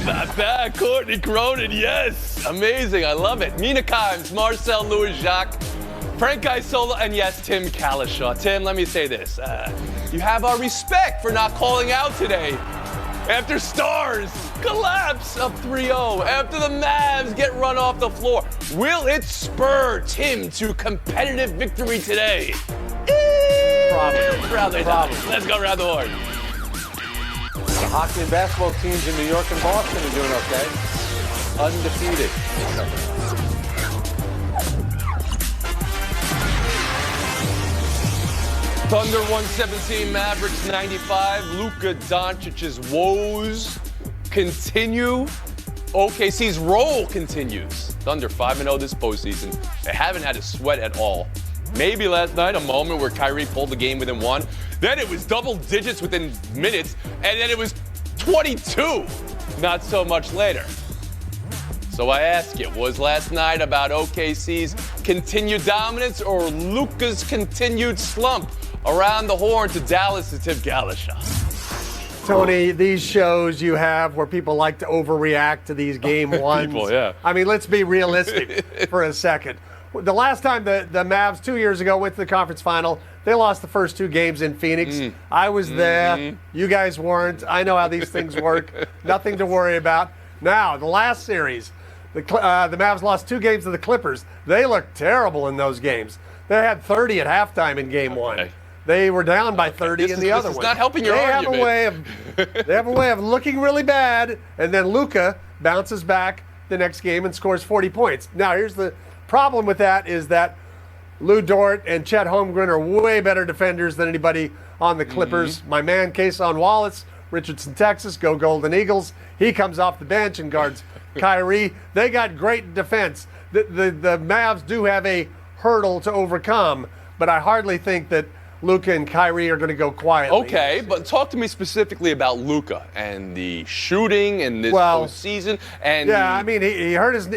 Not bad, Courtney Cronin, yes. Amazing, I love it. Mina Kimes, Marcel Louis-Jacques, Frank Isola, and yes, Tim Kalishaw. Tim, let me say this. You have our respect for not calling out today. After Stars collapse up 3-0, after the Mavs get run off the floor, will it spur Tim to competitive victory today? Probably. Let's go around the horn. The hockey and basketball teams in New York and Boston are doing okay. Undefeated. Thunder 117, Mavericks 95. Luka Doncic's woes continue. OKC's roll continues. Thunder 5-0 this postseason. They haven't had to sweat at all. Maybe last night, a moment where Kyrie pulled the game within one. Then it was double digits within minutes, and then it was 22 not so much later. So I ask you, was last night about OKC's continued dominance or Luka's continued slump? Around the horn to Dallas to Tim Kalishaw. Tony, these shows you have where people like to overreact to these game ones. People, yeah. I mean, let's be realistic for a second. The last time the Mavs 2 years ago went to the conference final, they lost the first two games in Phoenix. I was there. You guys weren't. I know how these things work. Nothing to worry about. Now, the last series, the Mavs lost 2 games to the Clippers. They looked terrible in those games. They had 30 at halftime in game one. They were down by 30 in the other one. This is not helping your argument. They have a way of looking really bad, and then Luka bounces back the next game and scores 40 points. Now, here's the problem with that is that Lou Dort and Chet Holmgren are way better defenders than anybody on the Clippers. My man, Kason Wallace, Richardson, Texas, go Golden Eagles. He comes off the bench and guards Kyrie. They got great defense. The Mavs do have a hurdle to overcome, but I hardly think that Luka and Kyrie are going to go quietly. Okay, but talk to me specifically about Luka and the shooting and this postseason. And yeah, I mean, he hurt his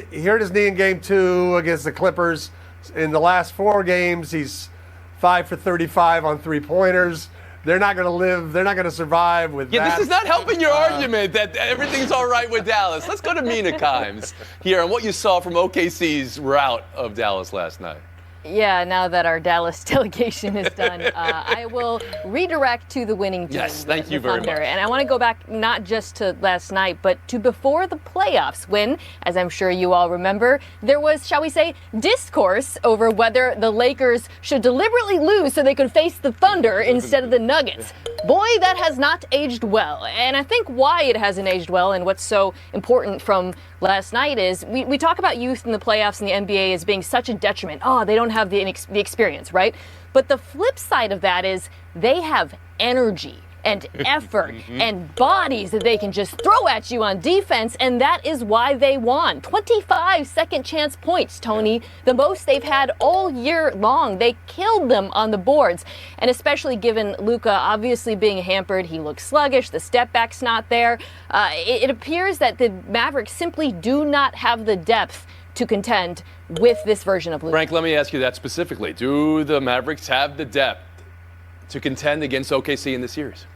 knee in game 2 against the Clippers. In the last 4 games, he's 5 for 35 on 3-pointers. They're not going to live. They're not going to survive with that. Yeah, this is not helping your argument that everything's all right with Dallas. Let's go to Mina Kimes here on what you saw from OKC's rout of Dallas last night. Yeah, now that our Dallas delegation is done, I will redirect to the winning team. Yes, thank you very much. And I want to go back not just to last night, but to before the playoffs when, as I'm sure you all remember, there was, shall we say, discourse over whether the Lakers should deliberately lose so they could face the Thunder instead of the Nuggets. Boy, that has not aged well. And I think why it hasn't aged well and what's so important from last night is we talk about youth in the playoffs in the NBA as being such a detriment. Oh, they don't have the experience, right? But the flip side of that is they have energy and effort and bodies that they can just throw at you on defense, and that is why they won. 25 second chance points, Tony, the most they've had all year long. They killed them on the boards, and especially given Luka obviously being hampered, he looks sluggish, the step back's not there. It appears that the Mavericks simply do not have the depth to contend with this version of Luka. Frank, let me ask you that specifically. Do the Mavericks have the depth to contend against OKC in the series?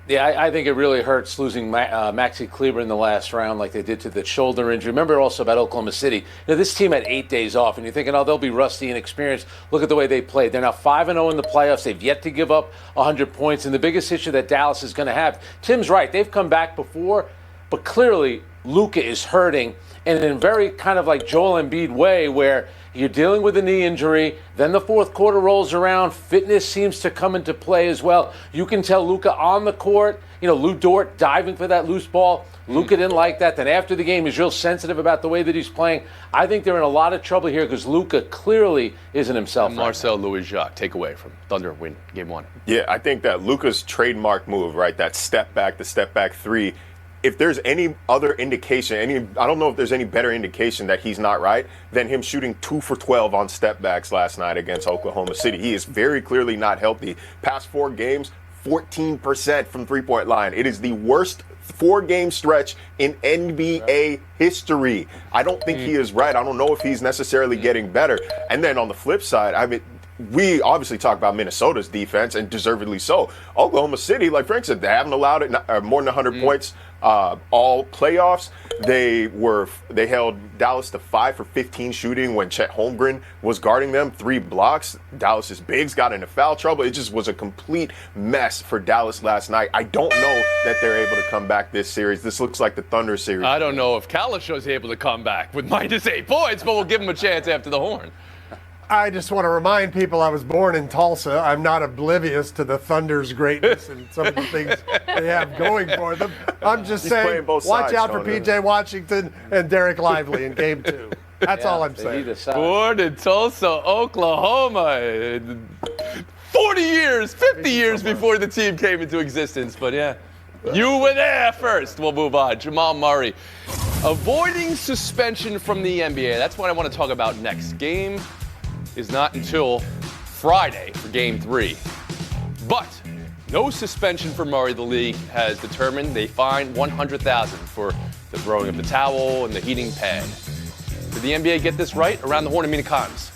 Yeah, I think it really hurts losing Maxi Kleber in the last round like they did to the shoulder injury. Remember also about Oklahoma City. This team had 8 days off, and you're thinking, oh, they'll be rusty and experienced. Look at the way they played. They're now 5-0 in the playoffs. They've yet to give up 100 points. And the biggest issue that Dallas is going to have, Tim's right, they've come back before, but clearly Luka is hurting. And in a very kind of like Joel Embiid way where you're dealing with a knee injury, then the fourth quarter rolls around, fitness seems to come into play as well. You can tell Luka on the court, Lou Dort diving for that loose ball. Luka didn't like that. Then after the game, he's real sensitive about the way that he's playing. I think they're in a lot of trouble here because Luka clearly isn't himself. And Marcel Louis-Jacques, take away from Thunder win game 1. Yeah, I think that Luka's trademark move, right, that step back, the step back 3, if there's any other indication, I don't know if there's any better indication that he's not right than him shooting 2 for 12 on step backs last night against Oklahoma City. He is very clearly not healthy. Past 4 games, 14% from three-point line. It is the worst 4-game stretch in NBA history. I don't think he is right. I don't know if he's necessarily getting better. And then on the flip side, we obviously talk about Minnesota's defense, and deservedly so. Oklahoma City, like Frank said, they haven't allowed it more than 100 points all playoffs. They held Dallas to 5 for 15 shooting when Chet Holmgren was guarding them, 3 blocks. Dallas's bigs got into foul trouble. It just was a complete mess for Dallas last night. I don't know that they're able to come back this series. This looks like the Thunder series. I don't know if Kalishaw's able to come back with -8 points, but we'll give him a chance after the horn. I just want to remind people I was born in Tulsa. I'm not oblivious to the Thunder's greatness and some of the things they have going for them. I'm just saying, playing both watch sides, out for Sean. P.J. Washington and Derek Lively in Game 2. That's all I'm They saying. need a side. Born in Tulsa, Oklahoma. 40 years, 50 years before the team came into existence. But yeah, you were there first. We'll move on. Jamal Murray avoiding suspension from the NBA. That's what I want to talk about next. Game is not until Friday for Game 3. But no suspension for Murray. The league has determined they fine $100,000 for the throwing of the towel and the heating pad. Did the NBA get this right? Around the horn, Amina Khans.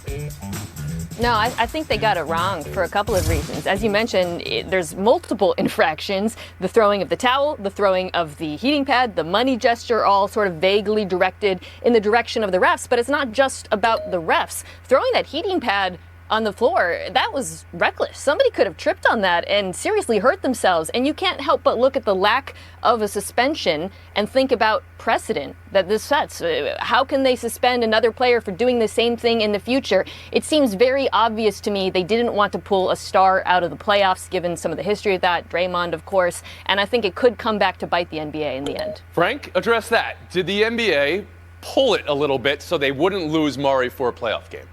No, I think they got it wrong for a couple of reasons. As you mentioned, there's multiple infractions. The throwing of the towel, the throwing of the heating pad, the money gesture, all sort of vaguely directed in the direction of the refs. But it's not just about the refs. Throwing that heating pad on the floor, that was reckless. Somebody could have tripped on that and seriously hurt themselves. And you can't help but look at the lack of a suspension and think about precedent that this sets. How can they suspend another player for doing the same thing in the future? It seems very obvious to me they didn't want to pull a star out of the playoffs, given some of the history of that, Draymond, of course. And I think it could come back to bite the NBA in the end. Frank, address that. Did the NBA pull it a little bit so they wouldn't lose Murray for a playoff game?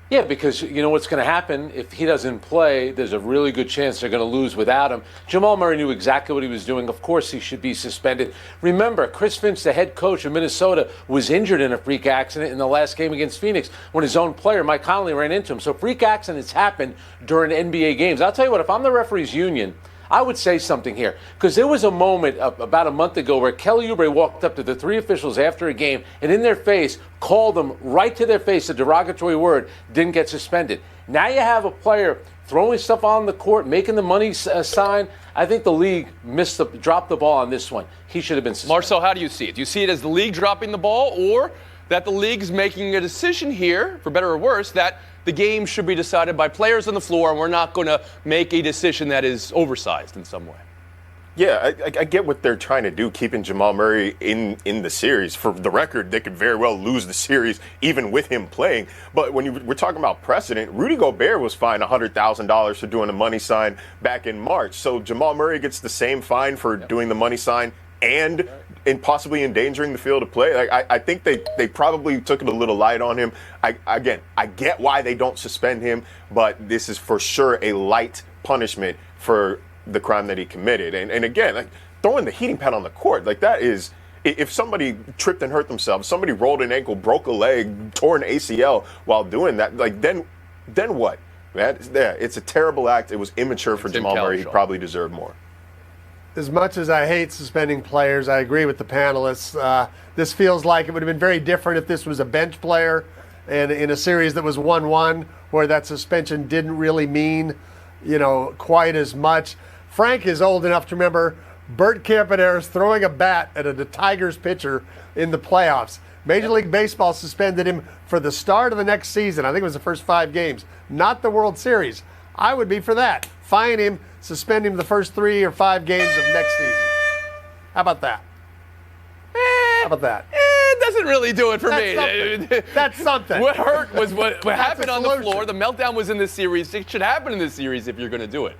Yeah, because you know what's going to happen if he doesn't play, there's a really good chance they're going to lose without him. Jamal Murray knew exactly what he was doing. Of course he should be suspended. Remember, Chris Finch, the head coach of Minnesota, was injured in a freak accident in the last game against Phoenix when his own player, Mike Conley, ran into him. So freak accidents happen during NBA games. I'll tell you what, if I'm the referees union, I would say something here, because there was a moment about a month ago where Kelly Oubre walked up to the 3 officials after a game and in their face called them right to their face a derogatory word, didn't get suspended. Now you have a player throwing stuff on the court, making the money sign. I think the league dropped the ball on this one. He should have been suspended. Marcel, how do you see it? Do you see it as the league dropping the ball, or that the league's making a decision here, for better or worse, that the game should be decided by players on the floor and we're not going to make a decision that is oversized in some way? Yeah, I get what they're trying to do, keeping Jamal Murray in the series. For the record, they could very well lose the series even with him playing. But when we're talking about precedent, Rudy Gobert was fined $100,000 for doing the money sign back in March. So Jamal Murray gets the same fine for doing the money sign and possibly endangering the field of play. Like, I think they probably took it a little light on him. I get why they don't suspend him, but this is for sure a light punishment for the crime that he committed. And again, like, throwing the heating pad on the court, like, that is, if somebody tripped and hurt themselves, somebody rolled an ankle, broke a leg, tore an ACL while doing that, like, then what? Man, it's a terrible act. It was immature for Jamal Murray. He probably deserved more. As much as I hate suspending players, I agree with the panelists. This feels like it would have been very different if this was a bench player and in a series that was 1-1, where that suspension didn't really mean, quite as much. Frank is old enough to remember Bert Campaneris throwing a bat at a Tigers pitcher in the playoffs. Major League Baseball suspended him for the start of the next season. I think it was the first 5 games, not the World Series. I would be for that. Fine him, suspend him the first 3 or 5 games of next season. How about that? How about that? It doesn't really do it for me. Something. That's something. What hurt was what happened on the solution. floor. The meltdown was in this series. It should happen in this series if you're going to do it.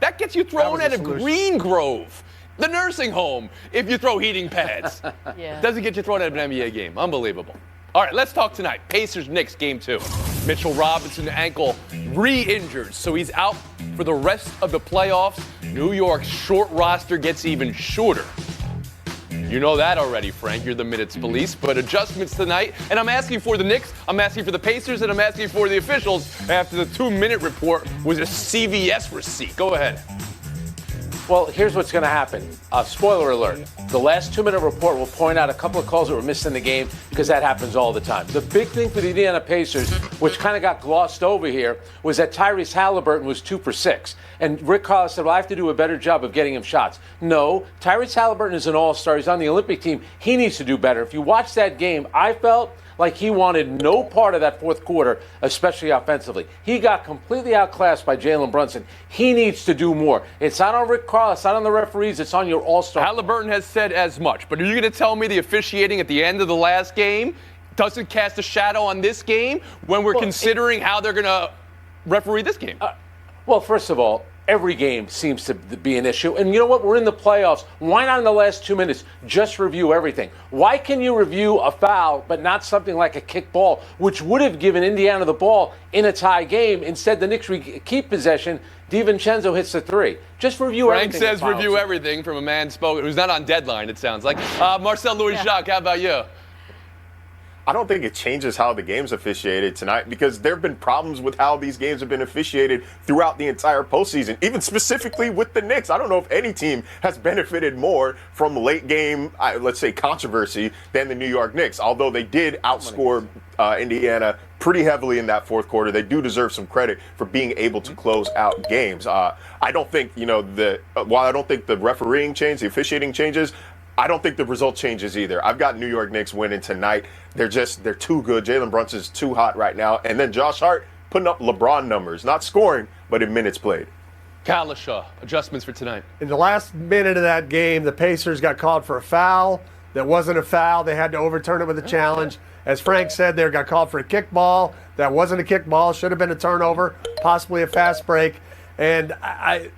That gets you thrown at a Green Grove, the nursing home, if you throw heating pads. Yeah. Doesn't get you thrown at an NBA game. Unbelievable. All right, let's talk tonight. Pacers-Knicks game 2. Mitchell Robinson ankle re-injured, so he's out for the rest of the playoffs. New York's short roster gets even shorter. You know that already, Frank. You're the minutes police. But adjustments tonight, and I'm asking for the Knicks, I'm asking for the Pacers, and I'm asking for the officials after the 2-minute report was a CVS receipt. Go ahead. Well, here's what's going to happen. Spoiler alert. The last 2-minute report will point out a couple of calls that were missed in the game because that happens all the time. The big thing for the Indiana Pacers, which kind of got glossed over here, was that Tyrese Halliburton was 2 for 6. And Rick Carlisle said, well, I have to do a better job of getting him shots. No, Tyrese Halliburton is an all-star. He's on the Olympic team. He needs to do better. If you watch that game, I felt like he wanted no part of that fourth quarter, especially offensively. He got completely outclassed by Jalen Brunson. He needs to do more. It's not on Rick Carlisle. It's not on the referees. It's on your all-star. Halliburton has said as much, but are you going to tell me the officiating at the end of the last game doesn't cast a shadow on this game when we're considering how they're going to referee this game? Well, first of all, every game seems to be an issue. And you know what? We're in the playoffs. Why not in the last 2 minutes just review everything? Why can you review a foul but not something like a kick ball, which would have given Indiana the ball in a tie game? Instead, the Knicks keep possession. DiVincenzo hits the 3. Just review everything. Frank says review everything from a man who's not on deadline, it sounds like. Marcel Louis-Jacques, how about you? I don't think it changes how the game's officiated tonight because there have been problems with how these games have been officiated throughout the entire postseason, even specifically with the Knicks. I don't know if any team has benefited more from late game, let's say, controversy than the New York Knicks. Although they did outscore Indiana pretty heavily in that fourth quarter, they do deserve some credit for being able to close out games. I don't think, while I don't think the refereeing change, the officiating changes, I don't think the result changes either. I've got New York Knicks winning tonight. They're too good. Jalen Brunson's too hot right now. And then Josh Hart putting up LeBron numbers, not scoring, but in minutes played. Kalisha, adjustments for tonight. In the last minute of that game, the Pacers got called for a foul that wasn't a foul. They had to overturn it with a challenge. As Frank said, they got called for a kickball. That wasn't a kickball. Should have been a turnover, possibly a fast break. And I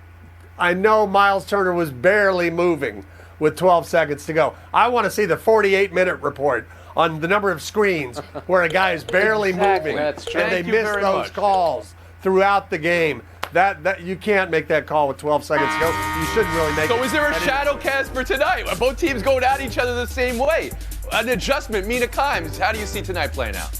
know Miles Turner was barely moving with 12 seconds to go. I want to see the 48-minute report on the number of screens where a guy is barely moving. That's true. And they Thank you miss very those much. calls throughout the game. That you can't make that call with 12 seconds to go. You shouldn't really make it. So is there a shadow cast for tonight? Both teams going at each other the same way. An adjustment, Mina Kimes. How do you see tonight playing out?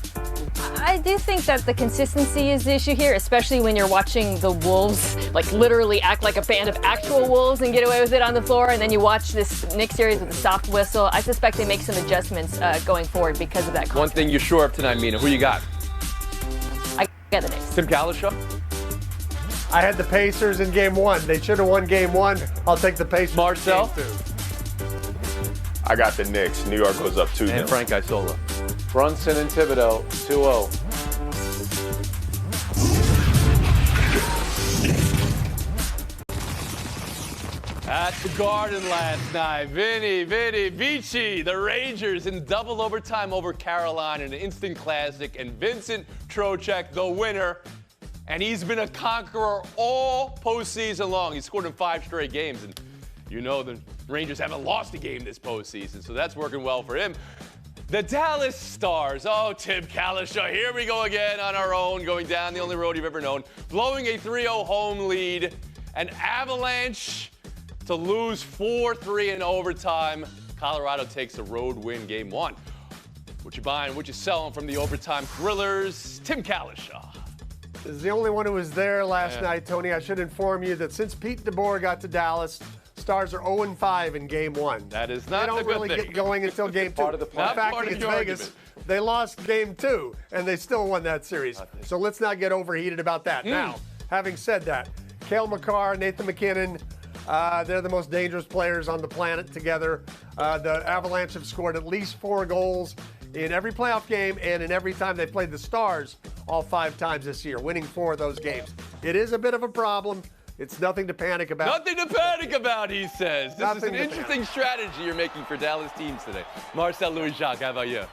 I do think that the consistency is the issue here, especially when you're watching the Wolves like literally act like a band of actual Wolves and get away with it on the floor, and then you watch this Knicks series with a soft whistle. I suspect they make some adjustments going forward because of that contact. One thing you're sure of tonight, Mina. Who you got? I got the Knicks. Tim Kalisha? I had the Pacers in game one. They should have won game one. I'll take the Pacers. Marcel? in game two. I got the Knicks. New York goes up 2-0. And Frank Isola. Brunson and Thibodeau, 2-0. At the Garden last night, Vinny, Vici, the Rangers in double overtime over Carolina in an instant classic, and Vincent Trocheck, the winner. And he's been a conqueror all postseason long. He scored in 5 straight games, and you know the Rangers haven't lost a game this postseason, so that's working well for him. The Dallas Stars. Oh, Tim Kalisha, here we go again on our own, going down the only road you've ever known, blowing a 3-0 home lead. An Avalanche to lose 4-3 in overtime. Colorado takes a road win game 1. What you buying, what you selling from the overtime thrillers? Tim Kalisha. This is the only one who was there last night, Tony. I should inform you that since Pete DeBoer got to Dallas, Stars are 0-5 in game 1. That is not They don't a good really thing. get going until game 2. Part of the plan. In fact, Not part of against your Vegas, argument. they lost game 2, and they still won that series. So let's not get overheated about that. Now, having said that, Cale Makar, Nathan McKinnon, they're the most dangerous players on the planet together. The Avalanche have scored at least 4 goals in every playoff game and in every time they played the Stars all 5 times this year, winning 4 of those games. It is a bit of a problem. It's nothing to panic about. Nothing to panic about, he says. This is Nothing an to interesting strategy you're making for Dallas teams today. Marcel Louis-Jacques, how about you?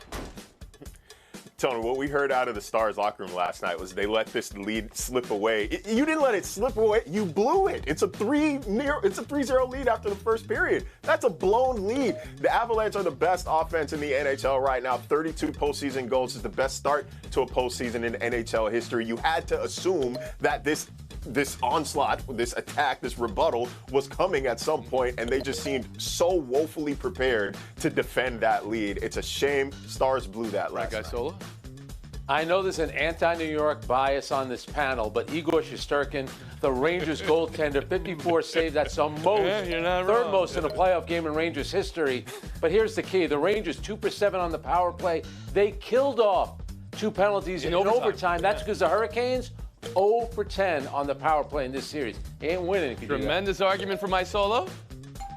Tony, what we heard out of the Stars locker room last night was they let this lead slip away. You didn't let it slip away. You blew it. It's a 3-0 lead after the first period. That's a blown lead. The Avalanche are the best offense in the NHL right now. 32 postseason goals is the best start to a postseason in NHL history. You had to assume that this onslaught, this attack, this rebuttal was coming at some point, and they just seemed so woefully prepared to defend that lead. It's a shame Stars blew that last night. Isola? I know there's an anti-New York bias on this panel, but Igor Shesterkin, the Rangers goaltender, 54 saves. That's the most, you're not third wrong. most in a playoff game in Rangers history. But here's the key. The Rangers, 2 for 7 on the power play. They killed off 2 penalties in overtime. That's because the Hurricanes, 0 for 10 on the power play in this series. Ain't winning if you do that. Tremendous argument for my solo.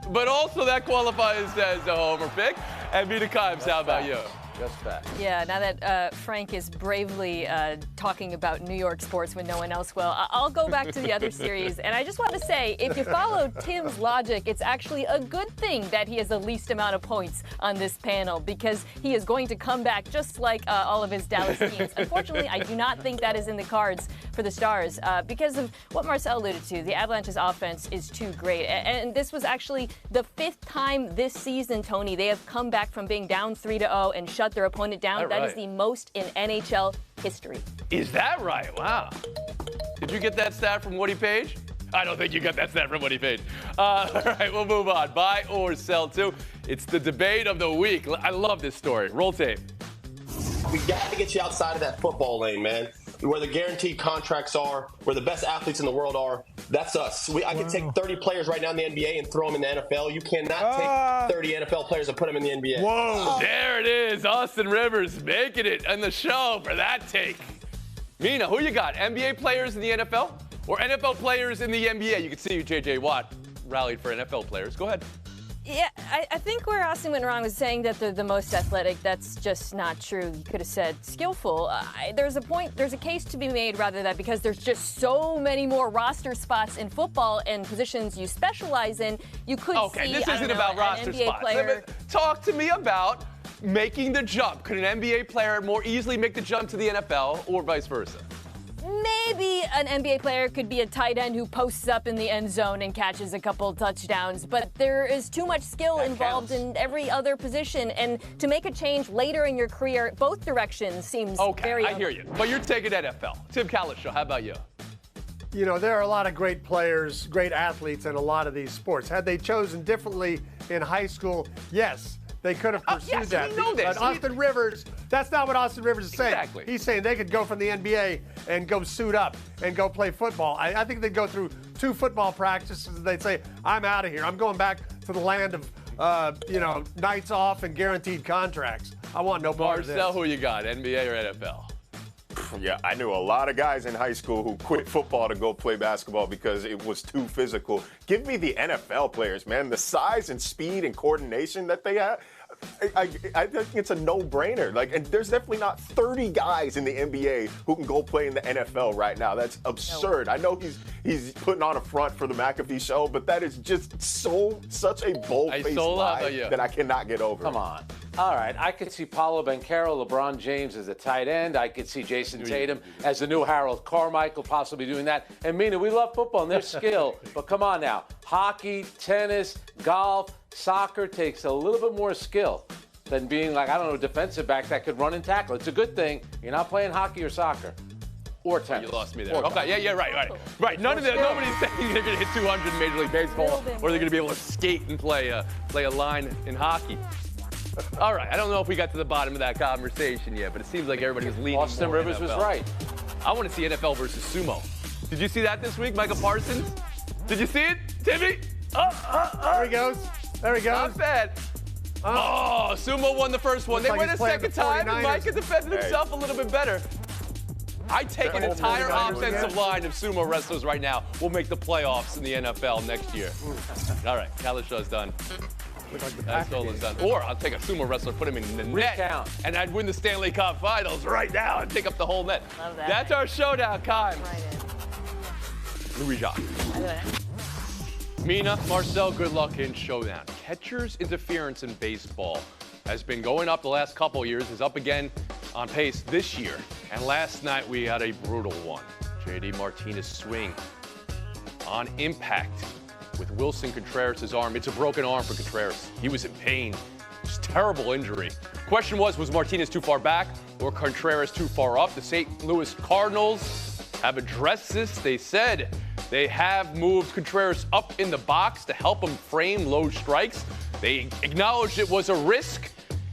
But also that qualifies as a homer pick. And Mina Kimes, how about you? Just that. Yeah, now that Frank is bravely talking about New York sports when no one else will, I'll go back to the other series. And I just want to say, if you follow Tim's logic, it's actually a good thing that he has the least amount of points on this panel because he is going to come back just like all of his Dallas teams. Unfortunately, I do not think that is in the cards for the Stars because of what Marcel alluded to. The Avalanche's offense is too great. And this was actually the 5th time this season, Tony, they have come back from being down 3-0 and shut their opponent down. That is the most in NHL history. Is that right? Wow. Did you get that stat from Woody Page? I don't think you got that stat from Woody Page. All right, we'll move on. Buy or sell to. It's the debate of the week. I love this story. Roll tape. We got to get you outside of that football lane, man. Where the guaranteed contracts are, where the best athletes in the world are, that's us. I can take 30 players right now in the NBA and throw them in the NFL. You cannot take 30 NFL players and put them in the NBA. Whoa, there it is. Austin Rivers making it on the show for that take. Mina, who you got? NBA players in the NFL or NFL players in the NBA? You can see J.J. Watt rallied for NFL players. Go ahead. Yeah, I think where Austin went wrong was saying that they're the most athletic. That's just not true. You could have said skillful. There's a case to be made rather that because there's just so many more roster spots in football and positions you specialize in, you could see, this isn't about roster NBA spots. player. Talk to me about making the jump. Could an NBA player more easily make the jump to the NFL or vice versa? Maybe an NBA player could be a tight end who posts up in the end zone and catches a couple touchdowns, but there is too much skill involved in every other position, and to make a change later in your career, both directions seems very I hear you. But you're taking NFL. Tim Calishaw, how about you? You know, there are a lot of great players, great athletes in a lot of these sports. Had they chosen differently in high school, yes, they could have pursued that. We know this. But Austin Rivers, that's not what Austin Rivers is saying. Exactly. He's saying they could go from the NBA and go suit up and go play football. I think they'd go through 2 football practices and they'd say, I'm out of here. I'm going back to the land of, nights off and guaranteed contracts. I want no part of this. Marcel, who you got, NBA or NFL? Yeah, I knew a lot of guys in high school who quit football to go play basketball because it was too physical. Give me the NFL players, man. The size and speed and coordination that they have. I think it's a no-brainer. And there's definitely not 30 guys in the NBA who can go play in the NFL right now. That's absurd. I know he's putting on a front for the McAfee show, but that is just such a bold-faced lie that I cannot get over. Come on. All right, I could see Paolo Banchero, LeBron James as a tight end. I could see Jason Tatum as the new Harold Carmichael possibly doing that. And Mina, we love football and their skill, but come on now. Hockey, tennis, golf, soccer takes a little bit more skill than being a defensive back that could run and tackle. It's a good thing you're not playing hockey or soccer. Or tennis. You lost me there. Okay, right. None of that. Nobody's saying they're going to hit 200 in Major League Baseball or they're going to be able to skate and play a line in hockey. All right, I don't know if we got to the bottom of that conversation yet, but it seems like everybody was leaning Austin more Rivers NFL. was right. I want to see NFL versus sumo. Did you see that this week, Micah Parsons? Did you see it, Timmy? There he goes. Not bad. Sumo won the first one. Looks They like went a he's playing second the time, and 49ers. Micah defended himself a little bit better. I take an entire 49ers offensive again. line of sumo wrestlers right now. We'll make the playoffs in the NFL next year. All right, Calishaw's done. That's Dolan's done. Or I'll take a sumo wrestler, put him in the net, Recount. and I'd win the Stanley Cup Finals right now and take up the whole net. Love that. That's our showdown, Kimes. Right in. Louis Jacques. I do it. Mina, Marcel, good luck in showdown. Catcher's interference in baseball has been going up the last couple years, is up again on pace this year. And last night we had a brutal one. JD Martinez swing on impact with Wilson Contreras' arm. It's a broken arm for Contreras. He was in pain. Just terrible injury. Question was Martinez too far back or Contreras too far up? The St. Louis Cardinals have addressed this. They said they have moved Contreras up in the box to help him frame low strikes. They acknowledged it was a risk,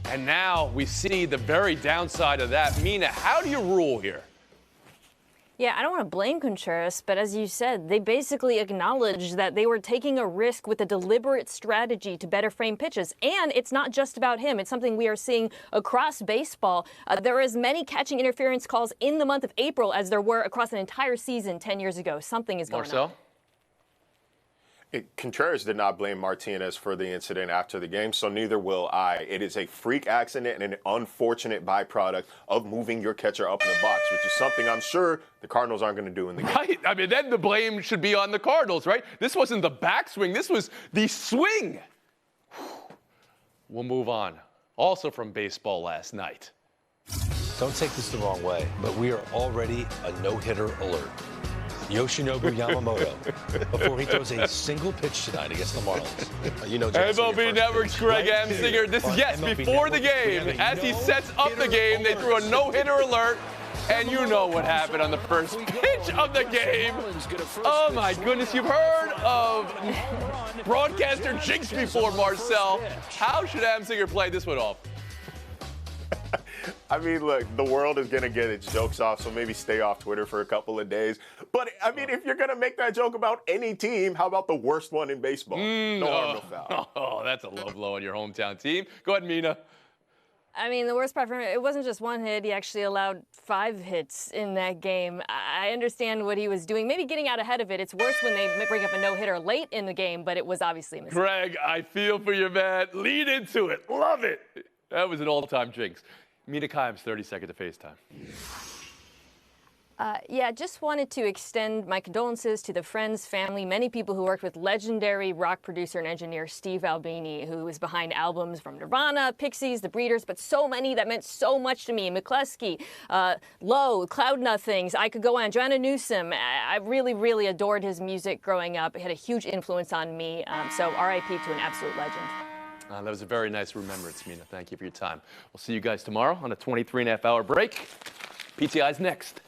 And now we see the very downside of that. Mina, how do you rule here? Yeah, I don't want to blame Contreras, but as you said, they basically acknowledged that they were taking a risk with a deliberate strategy to better frame pitches. And it's not just about him. It's something we are seeing across baseball. There are as many catching interference calls in the month of April as there were across an entire season 10 years ago. Something is going on. Marcel? Contreras did not blame Martinez for the incident after the game, so neither will I. It is a freak accident and an unfortunate byproduct of moving your catcher up in the box, which is something I'm sure the Cardinals aren't going to do in the game. Right. I mean, then the blame should be on the Cardinals, right? This wasn't the backswing. This was the swing. We'll move on. Also from baseball last night. Don't take this the wrong way, but we are already a no-hitter alert. Yoshinobu Yamamoto, before he throws a single pitch tonight against the Marlins. MLB Network's Greg Amsinger. This is, yes, before the game. As he sets up the game, they threw a no-hitter alert. And you know what happened on the first pitch of the game. Oh, my goodness. You've heard of broadcaster jinx before, Marcel. How should Amsinger play this one off? I mean, look, the world is going to get its jokes off, so maybe stay off Twitter for a couple of days. But, I mean, if you're going to make that joke about any team, how about the worst one in baseball? No harm, no foul. Oh, that's a low blow on your hometown team. Go ahead, Mina. I mean, the worst part for him, it wasn't just one hit. He actually allowed 5 hits in that game. I understand what he was doing, maybe getting out ahead of it. It's worse when they bring up a no-hitter late in the game, but it was obviously a mistake. Greg, I feel for you, man. Lead into it. Love it. That was an all-time jinx. Mina Kimes, 30 seconds to FaceTime. Yeah, just wanted to extend my condolences to the friends, family, many people who worked with legendary rock producer and engineer Steve Albini, who was behind albums from Nirvana, Pixies, The Breeders, but so many that meant so much to me. McCluskey, Low, Cloud Nothings, I could go on. Joanna Newsom, I really, really adored his music growing up. It had a huge influence on me. So RIP to an absolute legend. That was a very nice remembrance, Mina. Thank you for your time. We'll see you guys tomorrow on a 23.5-hour break. PTI's next.